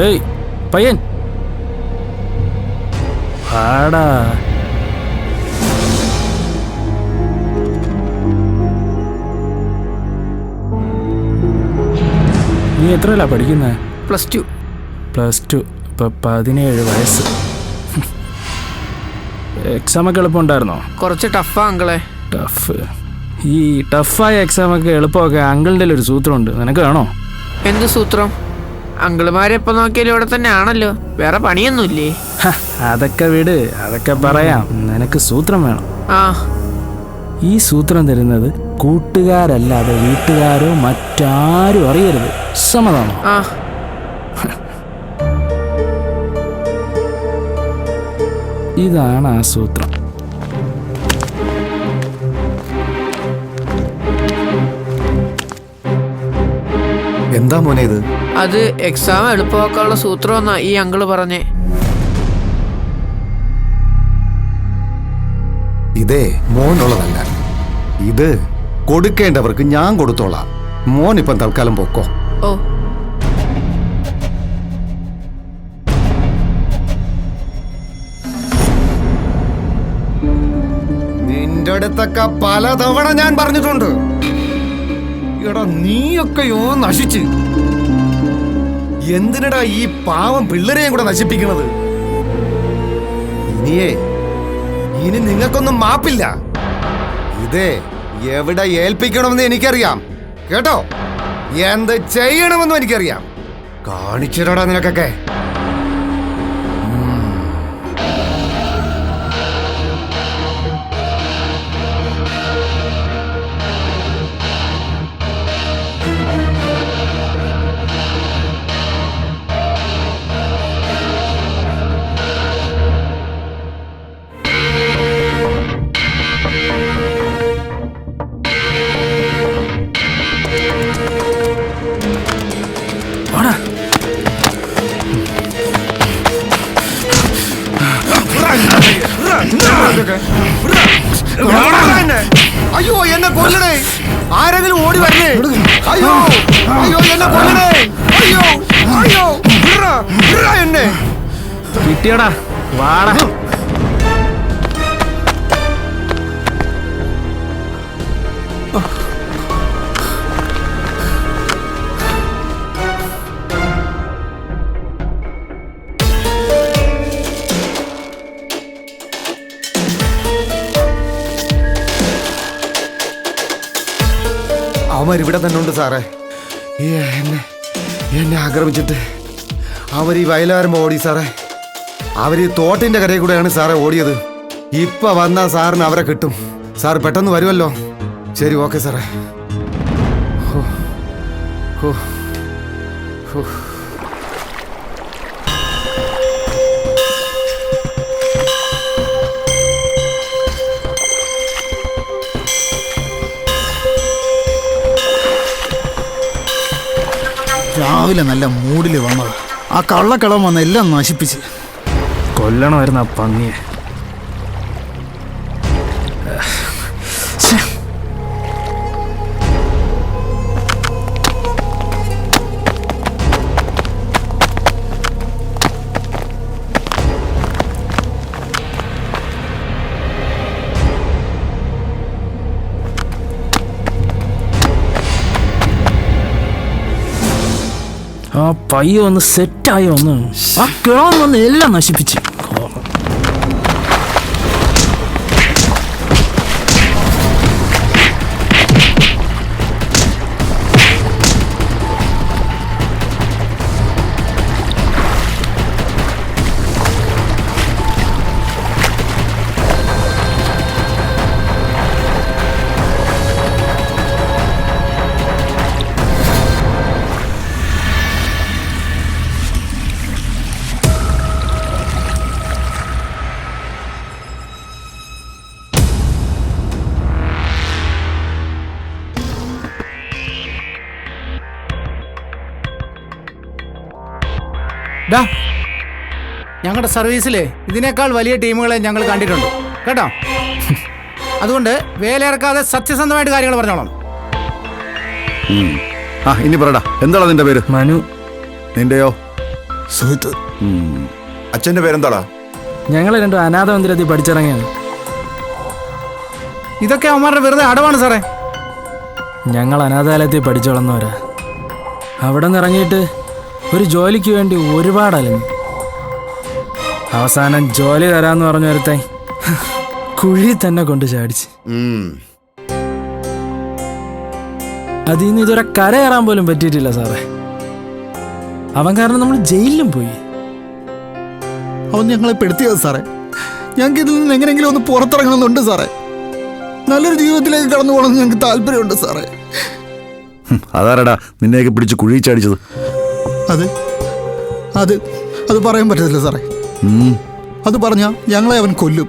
ഡേയ് പയ്യൻ ആടാ. നീ എത്രയല്ല പഠിക്കുന്നത്? +2. +2. ഇപ്പം 17 വയസ്സ്. എക്സാമൊക്കെ എളുപ്പമുണ്ടായിരുന്നോ? കുറച്ച് ടഫാ അങ്കിളെ. ടഫ്? ഈ ടഫായ എക്സാമൊക്കെ എളുപ്പമൊക്കെ അങ്കിളിൻ്റെ ഒരു സൂത്രമുണ്ട്, നിനക്ക് വേണോ? എന്ത് സൂത്രം? അങ്കിളുമാരെപ്പോൾ നോക്കിയാലും ഇവിടെ തന്നെ ആണല്ലോ, വേറെ പണിയൊന്നുമില്ലേ? അതൊക്കെ വിട്, അതൊക്കെ പറയാം. നിനക്ക് സൂത്രം വേണം. ആ. ഈ സൂത്രം തരുന്നത് കൂട്ടുകാരല്ലാതെ വീട്ടുകാരോ മറ്റാരും അറിയരുത്. സമ്മതമാണോ? ആ. ഇതാണ് ആ സൂത്രം. എന്താ മോനെ ഇത്? അത് എക്സാം എളുപ്പമാക്കാനുള്ള സൂത്രം എന്നാ ഈ അങ്കിള് പറഞ്ഞേ. ഇതേ മോനുള്ളതല്ല, ഇത് കൊടുക്കേണ്ടവർക്ക് ഞാൻ കൊടുത്തോളാം. മോൻ ഇപ്പം തൽക്കാലം പൊക്കോ. ഓ. നിന്റെ അടുത്തൊക്കെ പലതവണ ഞാൻ പറഞ്ഞിട്ടുണ്ട്. എടാ നീയൊക്കെയോ നശിച്ച്. എന്തിനടാ ഈ പാവം പിള്ളേരെയും കൂടെ നശിപ്പിക്കണത്? ഇനി നിങ്ങൾക്കൊന്നും മാപ്പില്ല. ഇതേ എവിടെ ഏൽപ്പിക്കണമെന്ന് എനിക്കറിയാം കേട്ടോ. എന്ത് ചെയ്യണമെന്നും എനിക്കറിയാം. കാണിച്ചിടാ നിനക്കൊക്കെ. അയ്യോ എന്നെ കൊല്ലണേ, ആരെങ്കിലും ഓടി വരണേ. അയ്യോ അയ്യോ എന്നെ കൊല്ലണേ. അയ്യോ അയ്യോ എന്നെ കിട്ടിയടാ, വാടാ. അവന്മാർ ഇവിടെ തന്നെ ഉണ്ട് സാറേ. എന്നെ ആക്രമിച്ചിട്ട് അവർ ഈ വയലാരം ഓടി സാറേ. അവർ ഈ തോട്ടിന്റെ കരയിൽ കൂടെയാണ് സാറേ ഓടിയത്. ഇപ്പൊ വന്നാ സാറിന് അവരെ കിട്ടും. സാർ പെട്ടെന്ന് വരുമല്ലോ? ശരി, ഓക്കെ സാറേ. രാവിലെ നല്ല മൂഡിൽ വന്നത് ആ കള്ളക്കളം വന്ന് എല്ലാം നശിപ്പിച്ച്. കൊല്ലണമായിരുന്നു ആ പന്നിയെ. ആ പയ്യ ഒന്ന് സെറ്റായോ ഒന്ന്. ആ കിളവൻ വന്ന് എല്ലാം നശിപ്പിച്ച്. ഞങ്ങളുടെ സർവീസിലെ ഇതിനേക്കാൾ വലിയ ടീമുകളെ ഞങ്ങൾ കണ്ടിട്ടുണ്ട് കേട്ടോ. അതുകൊണ്ട് വേലയിറക്കാതെ സത്യസന്ധമായിട്ട് കാര്യങ്ങൾ പറഞ്ഞോളാം. ഇനി പറടാ, എന്താണ് നിന്റെ പേര്? മനു. നിന്റെയോ? സുഹൃത്ത്. അച്ഛന്റെ പേരെന്താടാ? ഞങ്ങൾ രണ്ടും അനാഥ മന്ദിരത്തിൽ പഠിച്ചിറങ്ങിയാണ്. ഇതൊക്കെ അവന്മാരുടെ വെറുതെ അടവാണ് സാറേ. ഞങ്ങൾ അനാഥാലയത്തിൽ പഠിച്ചു വളർന്നവരാ. അവിടെ നിന്ന് ഇറങ്ങിയിട്ട് ഒരു ജോലിക്ക് വേണ്ടി ഒരുപാട് അലഞ്ഞു. അവസാനം ജോലി തരാമെന്ന് പറഞ്ഞു ഒരുത്തായി കുഴി തന്നെ കൊണ്ട് ചാടിച്ച്. അതിൽ നിന്ന് ഇതുവരെ കരകയറാൻ പോലും പറ്റിയിട്ടില്ല സാറേ. അവൻ കാരണം നമ്മൾ ജയിലിലും പോയി. അവൻ ഞങ്ങളെ പെടുത്തിയത് സാറേ. ഞങ്ങൾക്ക് ഇതിൽ നിന്ന് എങ്ങനെയെങ്കിലും ഒന്ന് പുറത്തിറങ്ങണമെന്നുണ്ട് സാറേ. നല്ലൊരു ജീവിതത്തിലേക്ക് കടന്നു പോകണമെന്ന് ഞങ്ങൾക്ക് താല്പര്യമുണ്ട് സാറേ. അതാരടാ നിന്നെയൊക്കെ പിടിച്ച് കുഴി ചാടിച്ചത്? അത് അത് അത് പറയാൻ പറ്റത്തില്ല സാറേ. അത് പറഞ്ഞാൽ ഞങ്ങളെ അവൻ കൊല്ലും.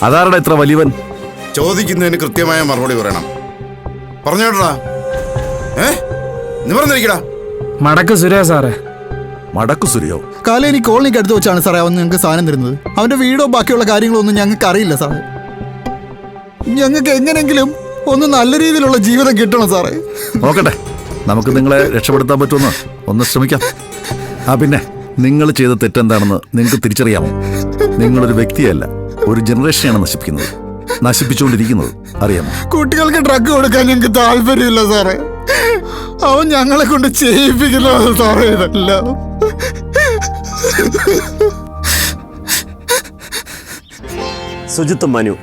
അതാരടാ ഇത്ര വലിയവൻ? ചോദിക്കുന്നതിന് കൃത്യമായ മറുപടി പറയണം. പറഞ്ഞോടാ. നിവർന്നിരിക്കടാ. മടക്ക് സുരേ സാറേ. മടക്കു സുരിയോ? കാലേനി കോളനിക്ക് അടുത്ത് വെച്ചാണ് സാറേ അവൻ ഞങ്ങൾക്ക് സാധനം തരുന്നത്. അവൻ്റെ വീടോ ബാക്കിയുള്ള കാര്യങ്ങളോ ഒന്നും ഞങ്ങൾക്ക് അറിയില്ല സാറേ. ഞങ്ങൾക്ക് എങ്ങനെങ്കിലും ഒന്ന് നല്ല രീതിയിലുള്ള ജീവിതം കിട്ടണം സാറേ. നോക്കട്ടെ, നമുക്ക് നിങ്ങളെ രക്ഷപ്പെടുത്താൻ പറ്റുമെന്ന് ഒന്ന് ശ്രമിക്കാം. പിന്നെ നിങ്ങൾ ചെയ്ത തെറ്റെന്താണെന്ന് നിങ്ങൾക്ക് തിരിച്ചറിയാമോ? നിങ്ങളൊരു വ്യക്തിയല്ല, ഒരു ജനറേഷനെയാണ് നശിപ്പിക്കുന്നത്, നശിപ്പിച്ചുകൊണ്ടിരിക്കുന്നത്. അറിയാമോ? കുട്ടികൾക്ക് ഡ്രഗ് കൊടുക്കാൻ ഞങ്ങൾക്ക് താല്പര്യമില്ല സാറേ. അവൻ ഞങ്ങളെ കൊണ്ട് ചെയ്യിപ്പിക്കുന്നത് സാറേ ഇതെല്ലാം. സുജിത്തും മനു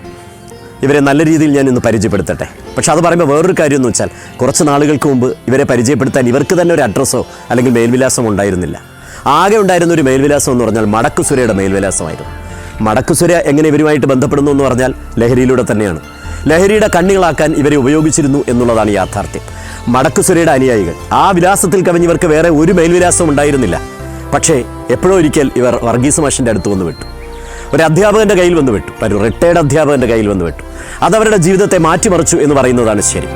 ഇവരെ നല്ല രീതിയിൽ ഞാൻ ഇന്ന് പരിചയപ്പെടുത്തട്ടെ. പക്ഷെ അത് പറയുമ്പോൾ വേറൊരു കാര്യം എന്ന് വെച്ചാൽ കുറച്ച് നാളുകൾക്ക് മുമ്പ് ഇവരെ പരിചയപ്പെടുത്താൻ ഇവർക്ക് തന്നെ ഒരു അഡ്രസ്സോ അല്ലെങ്കിൽ മേൽവിലാസമോ ഉണ്ടായിരുന്നില്ല. ആകെ ഉണ്ടായിരുന്ന ഒരു മേൽവിലാസം എന്ന് പറഞ്ഞാൽ മടക്കുസുരയുടെ മേൽവിലാസമായിരുന്നു. മടക്കുസുര എങ്ങനെ ഇവരുമായിട്ട് ബന്ധപ്പെടുന്നു എന്ന് പറഞ്ഞാൽ ലഹരിയിലൂടെ തന്നെയാണ്. ലഹരിയുടെ കണ്ണികളാക്കാൻ ഇവരെ ഉപയോഗിച്ചിരുന്നു എന്നുള്ളതാണ് യാഥാർത്ഥ്യം. മടക്കുസുരയുടെ അനുയായികൾ ആ വിലാസത്തിൽ കവിഞ്ഞവർക്ക് വേറെ ഒരു മേൽവിലാസം ഉണ്ടായിരുന്നില്ല. പക്ഷേ എപ്പോഴോ ഒരിക്കൽ ഇവർ വർഗീസ് മാഷിൻ്റെ അടുത്ത് വന്ന് വിട്ടു. ഒരു അധ്യാപകൻ്റെ കയ്യിൽ വന്ന് വിട്ടു. ഒരു റിട്ടയർഡ് അധ്യാപകൻ്റെ കയ്യിൽ വന്ന് വിട്ടു. അതവരുടെ ജീവിതത്തെ മാറ്റിമറിച്ചു എന്ന് പറയുന്നതാണ് ശരി.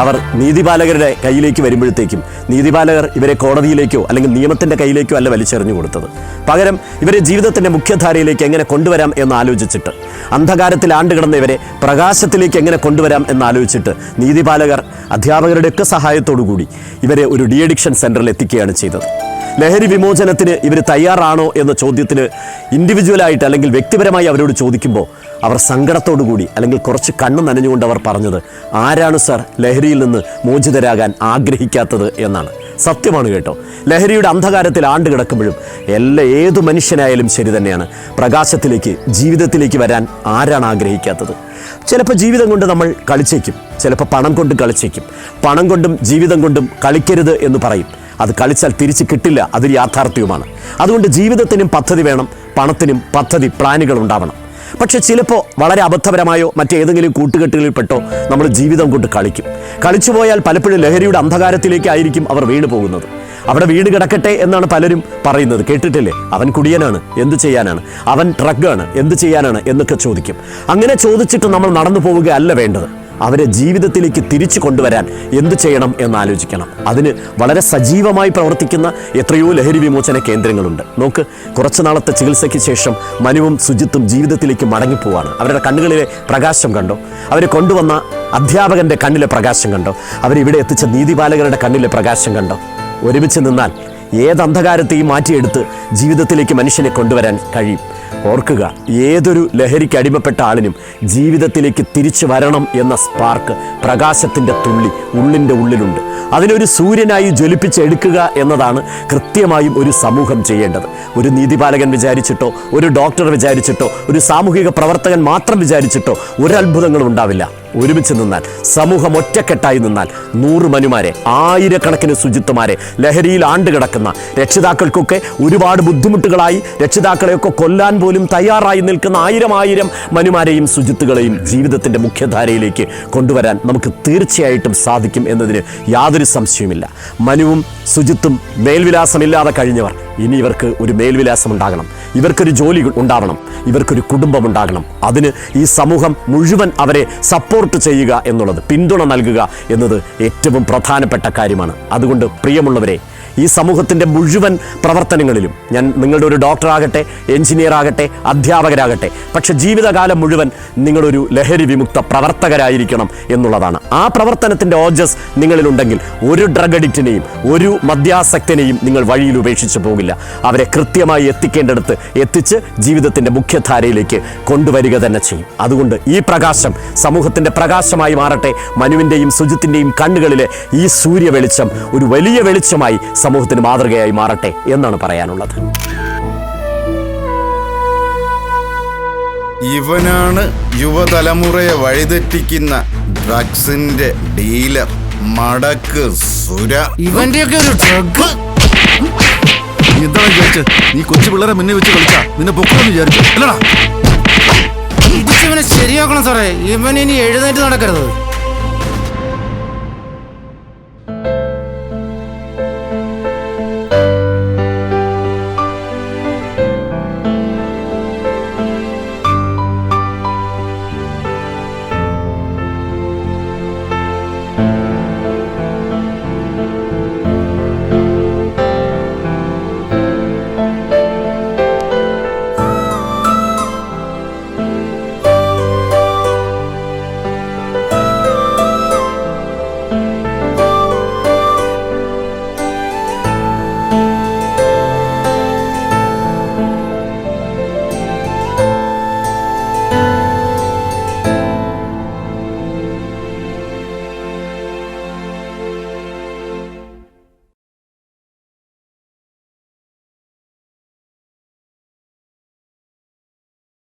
അവർ നീതിപാലകരുടെ കയ്യിലേക്ക് വരുമ്പോഴത്തേക്കും നീതിപാലകർ ഇവരെ കോടതിയിലേക്കോ അല്ലെങ്കിൽ നിയമത്തിൻ്റെ കയ്യിലേക്കോ അല്ല വലിച്ചെറിഞ്ഞു കൊടുത്തത്. പകരം ഇവരെ ജീവിതത്തിൻ്റെ മുഖ്യധാരയിലേക്ക് എങ്ങനെ കൊണ്ടുവരാം എന്നാലോചിച്ചിട്ട്, അന്ധകാരത്തിൽ ആണ്ടുകിടന്ന ഇവരെ പ്രകാശത്തിലേക്ക് എങ്ങനെ കൊണ്ടുവരാം എന്നാലോചിച്ചിട്ട് നീതിപാലകർ അധ്യാപകരുടെയൊക്കെ സഹായത്തോടു കൂടി ഇവരെ ഒരു ഡി അഡിക്ഷൻ സെൻ്ററിൽ എത്തിക്കുകയാണ് ചെയ്തത്. ലഹരി വിമോചനത്തിന് ഇവർ തയ്യാറാണോ എന്ന ചോദ്യത്തിന് ഇൻഡിവിജ്വലായിട്ട് അല്ലെങ്കിൽ വ്യക്തിപരമായി അവരോട് ചോദിക്കുമ്പോൾ അവർ സങ്കടത്തോടു കൂടി അല്ലെങ്കിൽ കുറച്ച് കണ്ണ് നനഞ്ഞുകൊണ്ട് അവർ പറഞ്ഞത്, ആരാണ് സർ ലഹരിയിൽ നിന്ന് മോചിതരാകാൻ ആഗ്രഹിക്കാത്തത് എന്നാണ്. സത്യമാണ് കേട്ടോ. ലഹരിയുടെ അന്ധകാരത്തിൽ ആണ്ട് കിടക്കുമ്പോഴും ഏതു മനുഷ്യനായാലും ശരി തന്നെയാണ്, പ്രകാശത്തിലേക്ക് ജീവിതത്തിലേക്ക് വരാൻ ആരാണ് ആഗ്രഹിക്കാത്തത്? ചിലപ്പോൾ ജീവിതം കൊണ്ട് നമ്മൾ കളിച്ചേക്കും, ചിലപ്പോൾ പണം കൊണ്ട് കളിച്ചേക്കും. പണം കൊണ്ടും ജീവിതം കൊണ്ടും കളിക്കരുത് എന്ന് പറയും. അത് കളിച്ചാൽ തിരിച്ച് കിട്ടില്ല, അതൊരു യാഥാർത്ഥ്യവുമാണ്. അതുകൊണ്ട് ജീവിതത്തിനും പദ്ധതി വേണം, പണത്തിനും പദ്ധതി പ്ലാനുകൾ ഉണ്ടാവണം. പക്ഷെ ചിലപ്പോൾ വളരെ അബദ്ധപരമായോ മറ്റേതെങ്കിലും കൂട്ടുകെട്ടുകളിൽപ്പെട്ടോ നമ്മൾ ജീവിതം കൊണ്ട് കളിച്ചു പോയാൽ പലപ്പോഴും ലഹരിയുടെ അന്ധകാരത്തിലേക്കായിരിക്കും അവർ വീണു പോകുന്നത്. അവിടെ വീട് കിടക്കട്ടെ എന്നാണ് പലരും പറയുന്നത്, കേട്ടിട്ടില്ലേ? അവൻ കുടിയനാണ്, എന്ത് ചെയ്യാനാണ്? അവൻ ഡ്രഗാണ്, എന്ത് ചെയ്യാനാണ് എന്നൊക്കെ ചോദിക്കും. അങ്ങനെ ചോദിച്ചിട്ട് നമ്മൾ നടന്നു പോവുകയല്ല വേണ്ടത്. അവരെ ജീവിതത്തിലേക്ക് തിരിച്ചു കൊണ്ടുവരാൻ എന്തു ചെയ്യണം എന്നാലോചിക്കണം. അതിന് വളരെ സജീവമായി പ്രവർത്തിക്കുന്ന എത്രയോ ലഹരി വിമോചന കേന്ദ്രങ്ങളുണ്ട്. നോക്ക്, കുറച്ചു നാളത്തെ ചികിത്സയ്ക്ക് ശേഷം മനുവും സുജിത്തും ജീവിതത്തിലേക്ക് മടങ്ങിപ്പോവാണ്. അവരുടെ കണ്ണുകളിലെ പ്രകാശം കണ്ടോ? അവരെ കൊണ്ടുവന്ന അധ്യാപകൻ്റെ കണ്ണിലെ പ്രകാശം കണ്ടോ? അവരിവിടെ എത്തിച്ച നീതിപാലകരുടെ കണ്ണിലെ പ്രകാശം കണ്ടോ? ഒരുമിച്ച് നിന്നാൽ ഏത് അന്ധകാരത്തെയും മാറ്റിയെടുത്ത് ജീവിതത്തിലേക്ക് മനുഷ്യനെ കൊണ്ടുവരാൻ കഴിയും. ഓർക്കുക, ഏതൊരു ലഹരിക്ക് അടിമപ്പെട്ട ആളിനും ജീവിതത്തിലേക്ക് തിരിച്ചു വരണം എന്ന സ്പാർക്ക്, പ്രകാശത്തിൻ്റെ തുള്ളി ഉള്ളിൻ്റെ ഉള്ളിലുണ്ട്. അതിനൊരു സൂര്യനായി ജ്വലിപ്പിച്ചെടുക്കുക എന്നതാണ് കൃത്യമായും ഒരു സമൂഹം ചെയ്യേണ്ടത്. ഒരു നീതിപാലകൻ വിചാരിച്ചിട്ടോ, ഒരു ഡോക്ടർ വിചാരിച്ചിട്ടോ, ഒരു സാമൂഹിക പ്രവർത്തകൻ മാത്രം വിചാരിച്ചിട്ടോ ഒരു അത്ഭുതങ്ങളും ഉണ്ടാവില്ല. ഒരുമിച്ച് നിന്നാൽ, സമൂഹം ഒറ്റക്കെട്ടായി നിന്നാൽ 100 മനുമാരെ, ആയിരക്കണക്കിന് ശുചിത്വമാരെ, ലഹരിയിൽ ആണ്ടുകിടക്കുന്ന രക്ഷിതാക്കൾക്കൊക്കെ ഒരുപാട് ബുദ്ധിമുട്ടുകളായി രക്ഷിതാക്കളെയൊക്കെ കൊല്ലാൻ പോലും തയ്യാറായി നിൽക്കുന്ന ആയിരം മനുമാരെയും ശുചിത്തുകളെയും ജീവിതത്തിൻ്റെ മുഖ്യധാരയിലേക്ക് കൊണ്ടുവരാൻ നമുക്ക് തീർച്ചയായിട്ടും സാധിക്കും എന്നതിന് യാതൊരു സംശയവുമില്ല. മനുവും ശുചിത്തും മേൽവിലാസമില്ലാതെ കഴിഞ്ഞവർ, ഇനി ഇവർക്ക് ഒരു മേൽവിലാസം ഉണ്ടാകണം, ഇവർക്കൊരു ജോലി ഉണ്ടാവണം, ഇവർക്കൊരു കുടുംബം ഉണ്ടാകണം. അതിന് ഈ സമൂഹം മുഴുവൻ അവരെ സപ്പോർട്ട് ചെയ്യുക എന്നുള്ളത്, പിന്തുണ നൽകുക എന്നത് ഏറ്റവും പ്രധാനപ്പെട്ട കാര്യമാണ്. അതുകൊണ്ട് പ്രിയമുള്ളവരെ, ഈ സമൂഹത്തിൻ്റെ മുഴുവൻ പ്രവർത്തനങ്ങളിലും ഞാൻ നിങ്ങളുടെ ഒരു ഡോക്ടറാകട്ടെ, എഞ്ചിനീയർ ആകട്ടെ, അധ്യാപകരാകട്ടെ, പക്ഷെ ജീവിതകാലം മുഴുവൻ നിങ്ങളൊരു ലഹരി വിമുക്ത പ്രവർത്തകരായിരിക്കണം എന്നുള്ളതാണ്. ആ പ്രവർത്തനത്തിൻ്റെ ഓജസ് നിങ്ങളിലുണ്ടെങ്കിൽ ഒരു ഡ്രഗ് അഡിക്റ്റിനെയും ഒരു മദ്യാസക്തനെയും നിങ്ങൾ വഴിയിൽ ഉപേക്ഷിച്ച് പോകില്ല. ആവശ്യമില്ല. അവരെ കൃത്യമായി എത്തിക്കേണ്ടടുത്ത് എത്തിച്ച് ജീവിതത്തിൻ്റെ മുഖ്യധാരയിലേക്ക് കൊണ്ടുവരിക തന്നെ ചെയ്യും. അതുകൊണ്ട് ഈ പ്രകാശം സമൂഹത്തിൻ്റെ പ്രകാശമായി മാറട്ടെ. മനുവിൻ്റെയും സുജിത്തിൻ്റെയും കണ്ണുകളിലെ ഈ സൂര്യ വെളിച്ചം ഒരു വലിയ വെളിച്ചമായി സമൂഹത്തിന് മാതൃകയായി മാറട്ടെ എന്നാണ് പറയാനുള്ളത്. ഇവനാണ് യുവതലമുറയെ വഴിതെറ്റിക്കുന്ന ഡ്രഗ്സിന്റെ ഡീലർ മടക്ക് സുര. ഇവന്റെയൊക്കെ ഒരു ഡ്രഗ്. എന്താണ് വിചാരിച്ചത്? നീ കൊച്ചു പിള്ളേരെ മുന്നേ വെച്ച് കളിച്ചാ നിന്നെ പൊക്കണമെന്ന് വിചാരിച്ചു അല്ലടാ? ഇടിച്ചവനെ ശരിയാക്കണം സാറേ. ഇവൻ ഇനി എഴുന്നേറ്റ് നടക്കരുത്.